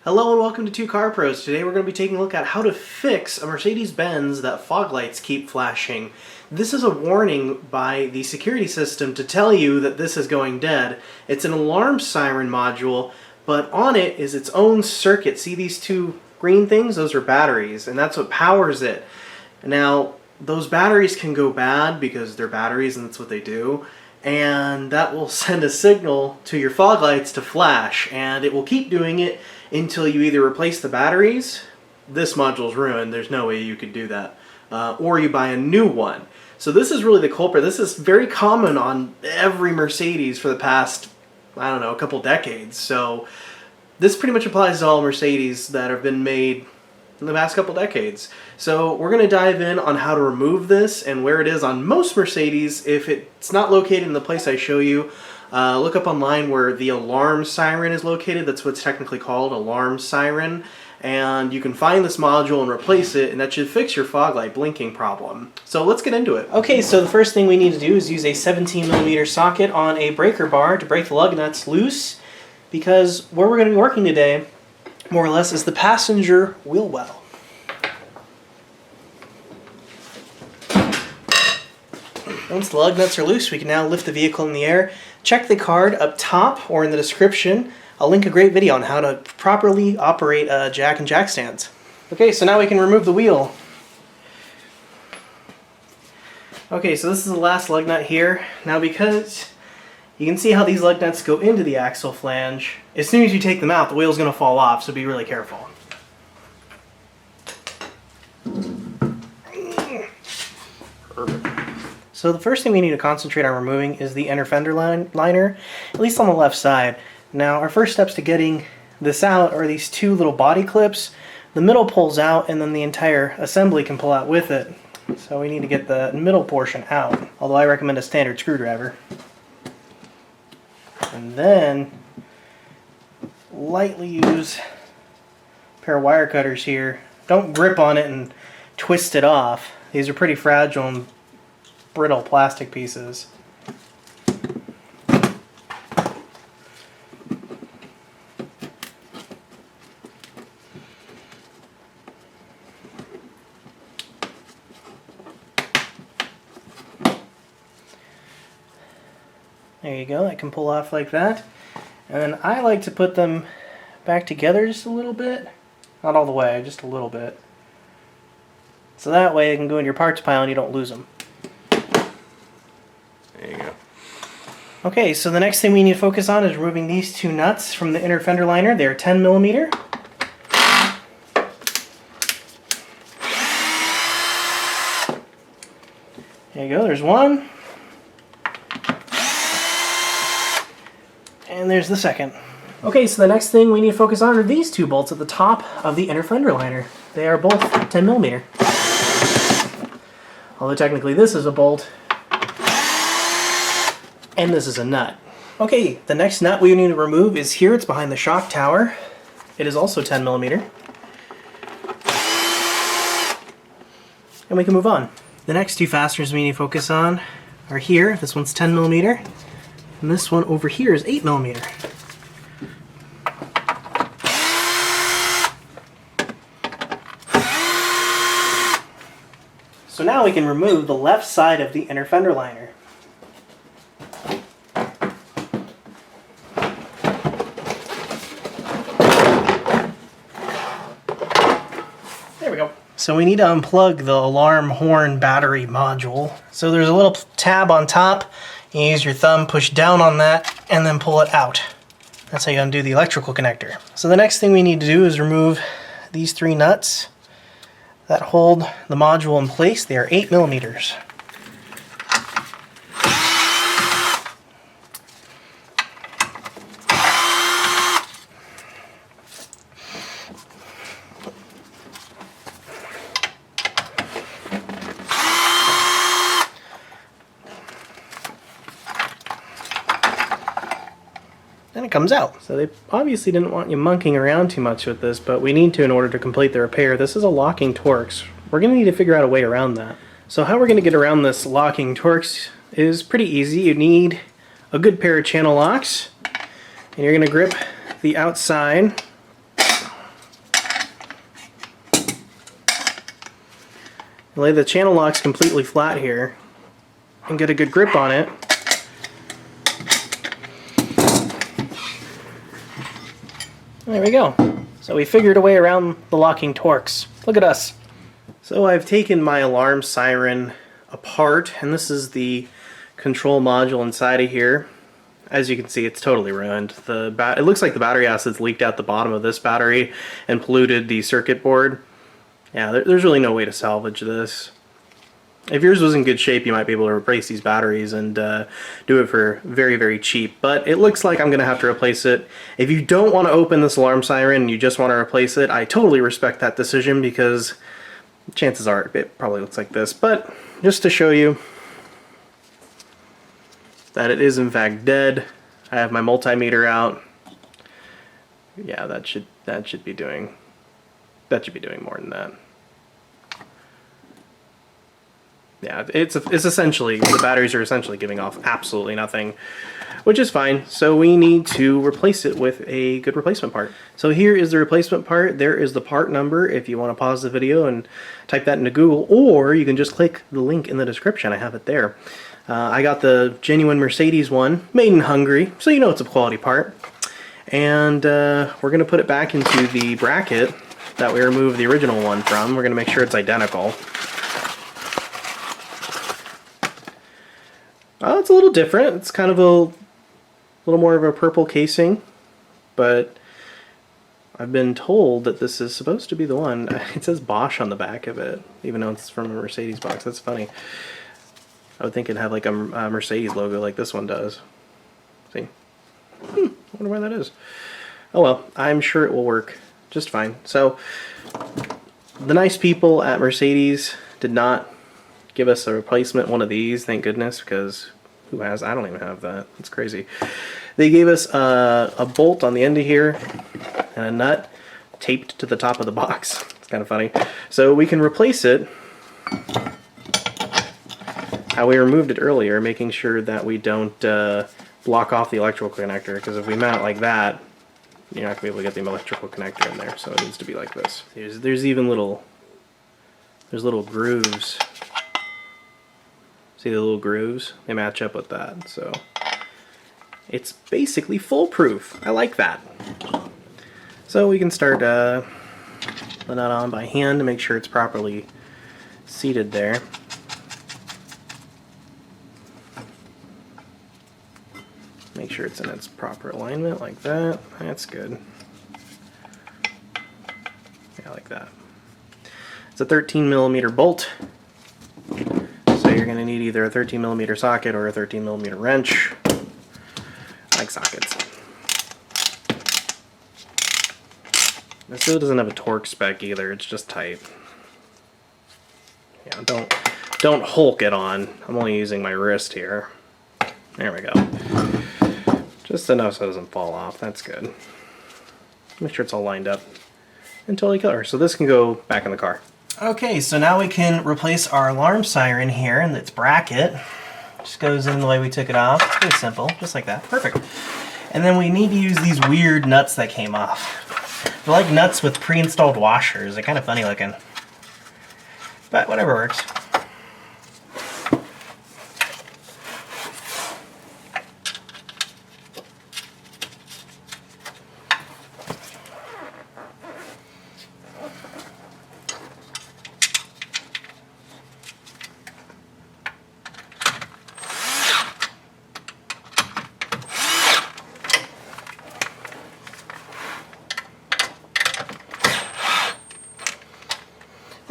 Hello and welcome to Two Car Pros. Today we're going to be taking a look at how to fix a Mercedes-Benz that fog lights keep flashing. This is a warning by the security system to tell you that this is going dead. It's an alarm siren module, but on it is its own circuit. See these two green things? Those are batteries, and that's what powers it. Now, those batteries can go bad because they're batteries and that's what they do. And that will send a signal to your fog lights to flash, and it will keep doing it until you either replace the batteries, this module's ruined, there's no way you could do that, or you buy a new one. So this is really the culprit. This is very common on every Mercedes for the past, I don't know, a couple decades. So this pretty much applies to all Mercedes that have been made in the past couple decades. So we're going to dive in on how to remove this and where it is on most Mercedes. If it's not located in the place I show you, look up online where the alarm siren is located. That's what's technically called, alarm siren. And you can find this module and replace it, and that should fix your fog light blinking problem. So let's get into it. Okay, so the first thing we need to do is use a 17mm socket on a breaker bar to break the lug nuts loose, because where we're going to be working today, more or less, is the passenger wheel well. Once the lug nuts are loose, we can now lift the vehicle in the air. Check the card up top or in the description. I'll link a great video on how to properly operate jack and jack stands. Okay, so now we can remove the wheel. Okay, so this is the last lug nut here. Now because you can see how these lug nuts go into the axle flange, as soon as you take them out, the wheel's going to fall off, so be really careful. So the first thing we need to concentrate on removing is the inner fender liner, at least on the left side. Now our first steps to getting this out are these two little body clips. The middle pulls out and then the entire assembly can pull out with it. So we need to get the middle portion out, although I recommend a standard screwdriver. And then lightly use a pair of wire cutters here. Don't grip on it and twist it off. These are pretty fragile and brittle plastic pieces. There you go, that can pull off like that. And then I like to put them back together just a little bit. Not all the way, just a little bit. So that way they can go in your parts pile and you don't lose them. There you go. Okay, so the next thing we need to focus on is removing these two nuts from the inner fender liner. They're 10mm. There you go, there's one. And there's the second. Okay, so the next thing we need to focus on are these two bolts at the top of the inner fender liner. They are both 10mm. Although technically this is a bolt, and this is a nut. Okay, the next nut we need to remove is here. It's behind the shock tower. It is also 10mm. And we can move on. The next two fasteners we need to focus on are here. This one's 10mm. And this one over here is 8mm. So now we can remove the left side of the inner fender liner. There we go. So we need to unplug the alarm horn battery module. So there's a little tab on top. You use your thumb, push down on that, and then pull it out. That's how you undo the electrical connector. So the next thing we need to do is remove these three nuts that hold the module in place. They are 8mm. And it comes out. So they obviously didn't want you monkeying around too much with this, but we need to in order to complete the repair. This is a locking Torx. We're going to need to figure out a way around that. So how we're going to get around this locking Torx is pretty easy. You need a good pair of channel locks, and you're going to grip the outside lay the channel locks completely flat here and get a good grip on it. There we go. So we figured a way around the locking Torx. Look at us. So I've taken my alarm siren apart, and this is the control module inside of here. As you can see, it's totally ruined. It looks like the battery acid's leaked out the bottom of this battery and polluted the circuit board. Yeah, there's really no way to salvage this. If yours was in good shape, you might be able to replace these batteries and do it for very, very cheap. But it looks like I'm going to have to replace it. If you don't want to open this alarm siren and you just want to replace it, I totally respect that decision, because chances are it probably looks like this. But just to show you that it is in fact dead, I have my multimeter out. Yeah, that should be doing more than that. Yeah, it's essentially, the batteries are essentially giving off absolutely nothing, which is fine. So we need to replace it with a good replacement part. So here is the replacement part. There is the part number if you want to pause the video and type that into Google, or you can just click the link in the description. I have it there. I got the genuine Mercedes one, made in Hungary, so you know it's a quality part. And we're going to put it back into the bracket that we removed the original one from. We're going to make sure it's identical. It's a little different. It's kind of a little more of a purple casing, but I've been told that this is supposed to be the one. It says Bosch on the back of it, even though it's from a Mercedes box. That's funny. I would think it'd have like a Mercedes logo like this one does. See? I wonder why that is. Oh well, I'm sure it will work just fine. So, the nice people at Mercedes did not give us a replacement one of these, thank goodness, because who has? I don't even have that. It's crazy. They gave us a bolt on the end of here and a nut taped to the top of the box. It's kind of funny. So we can replace it how we removed it earlier, making sure that we don't block off the electrical connector, because if we mount it like that, you're not going to be able to get the electrical connector in there, so it needs to be like this. There's even little grooves. See the little grooves? They match up with that, so it's basically foolproof. I like that. So we can start the nut on by hand to make sure it's properly seated there. Make sure it's in its proper alignment like that. That's good. Yeah, like that. It's a 13mm bolt. So you're going to need either a 13mm socket or a 13mm wrench. I like sockets. This still doesn't have a torque spec either, it's just tight. Yeah, don't Hulk it on. I'm only using my wrist here. There we go. Just enough so it doesn't fall off, that's good. Make sure it's all lined up and totally killer. So this can go back in the car. Okay, so now we can replace our alarm siren here in its bracket. Just goes in the way we took it off. It's pretty simple, just like that. Perfect. And then we need to use these weird nuts that came off. They're like nuts with pre-installed washers. They're kind of funny looking. But whatever works.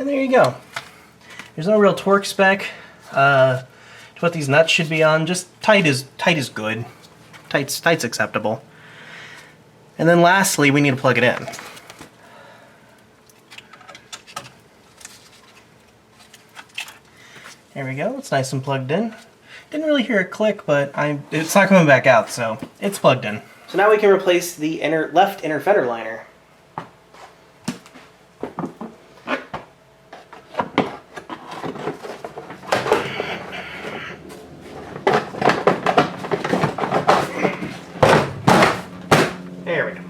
And there you go. There's no real torque spec to what these nuts should be on. Just tight is good. Tight's acceptable. And then lastly, we need to plug it in. There we go. It's nice and plugged in. Didn't really hear a click, but it's not coming back out, so it's plugged in. So now we can replace the left inner fender liner. There we go.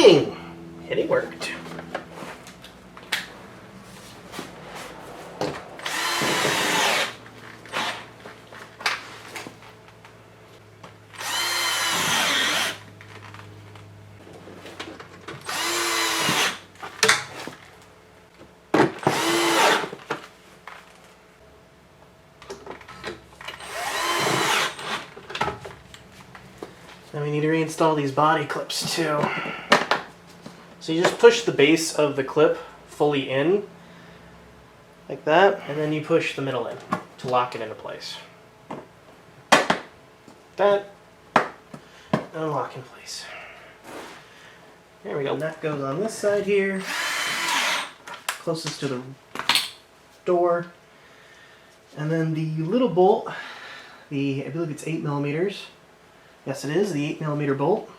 Bing! And it worked. Then we need to reinstall these body clips too. So you just push the base of the clip fully in, like that, and then you push the middle in to lock it into place. That, and lock in place. There we go. That goes on this side here, closest to the door. And then the little bolt, I believe it's 8 millimeters. Yes, it is, the 8 millimeter bolt.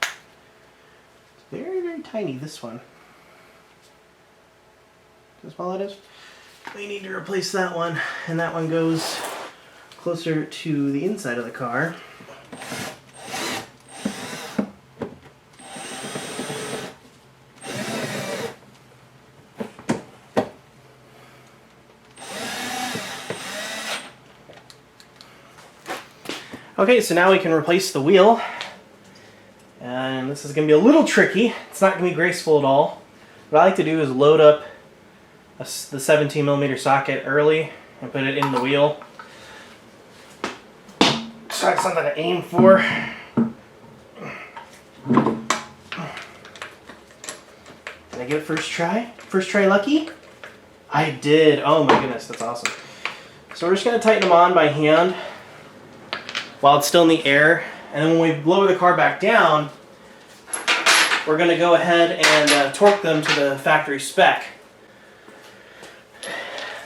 It's very, very tiny, this one. See how small it is? We need to replace that one, and that one goes closer to the inside of the car. Okay, so now we can replace the wheel, and this is going to be a little tricky. It's not going to be graceful at all. What I like to do is load up the 17 millimeter socket early and put it in the wheel. So I have something to aim for. Did I get it first try? First try lucky? I did. Oh my goodness, that's awesome. So we're just going to tighten them on by hand while it's still in the air, and then when we lower the car back down, we're going to go ahead and torque them to the factory spec.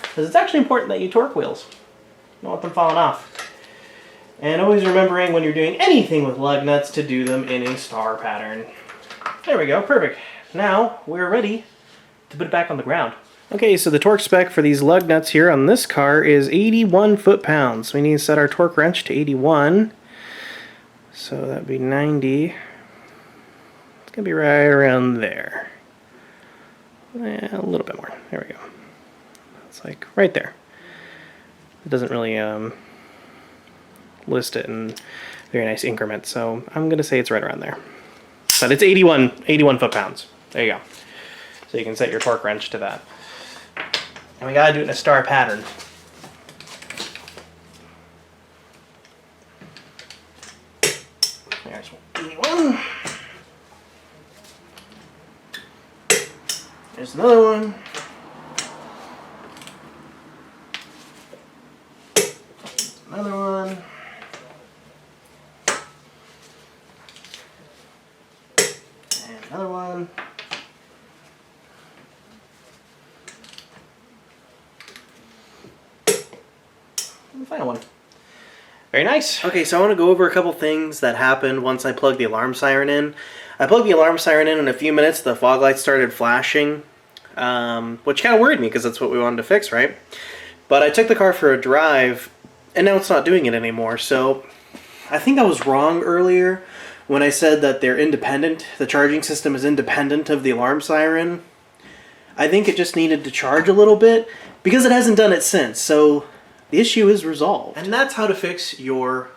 Because it's actually important that you torque wheels. You don't want them falling off. And always remembering when you're doing anything with lug nuts to do them in a star pattern. There we go, perfect. Now we're ready to put it back on the ground. Okay, so the torque spec for these lug nuts here on this car is 81 foot-pounds. We need to set our torque wrench to 81. So that'd be 90. It's gonna be right around there. A little bit more. There we go. It's like right there. It doesn't really list it in very nice increments, so I'm gonna say it's right around there. But it's 81 foot-pounds. There you go. So you can set your torque wrench to that. And we gotta do it in a star pattern. There's 81. There's another one. Another one. And another one. And the final one. Very nice. Okay, so I want to go over a couple things that happened once I plugged the alarm siren in. I plugged the alarm siren in a few minutes, the fog lights started flashing, which kind of worried me because that's what we wanted to fix, right? But I took the car for a drive, and now it's not doing it anymore. So I think I was wrong earlier when I said that they're independent. The charging system is independent of the alarm siren. I think it just needed to charge a little bit because it hasn't done it since. So the issue is resolved. And that's how to fix your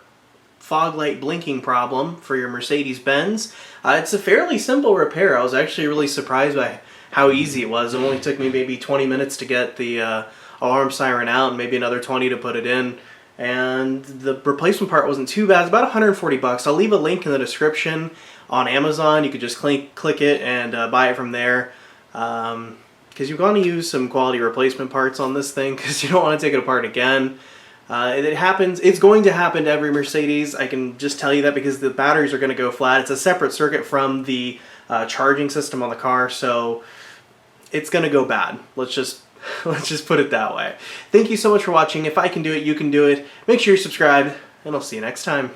fog light blinking problem for your Mercedes-Benz. It's a fairly simple repair. I was actually really surprised by how easy it was. It only took me maybe 20 minutes to get the alarm siren out and maybe another 20 to put it in. And the replacement part wasn't too bad. It's about 140 bucks. I'll leave a link in the description on Amazon. You could just click it and buy it from there. Because you're going to use some quality replacement parts on this thing because you don't want to take it apart again. It happens. It's going to happen to every Mercedes. I can just tell you that because the batteries are going to go flat. It's a separate circuit from the charging system on the car, so it's going to go bad. Let's just put it that way. Thank you so much for watching. If I can do it, you can do it. Make sure you're subscribed, and I'll see you next time.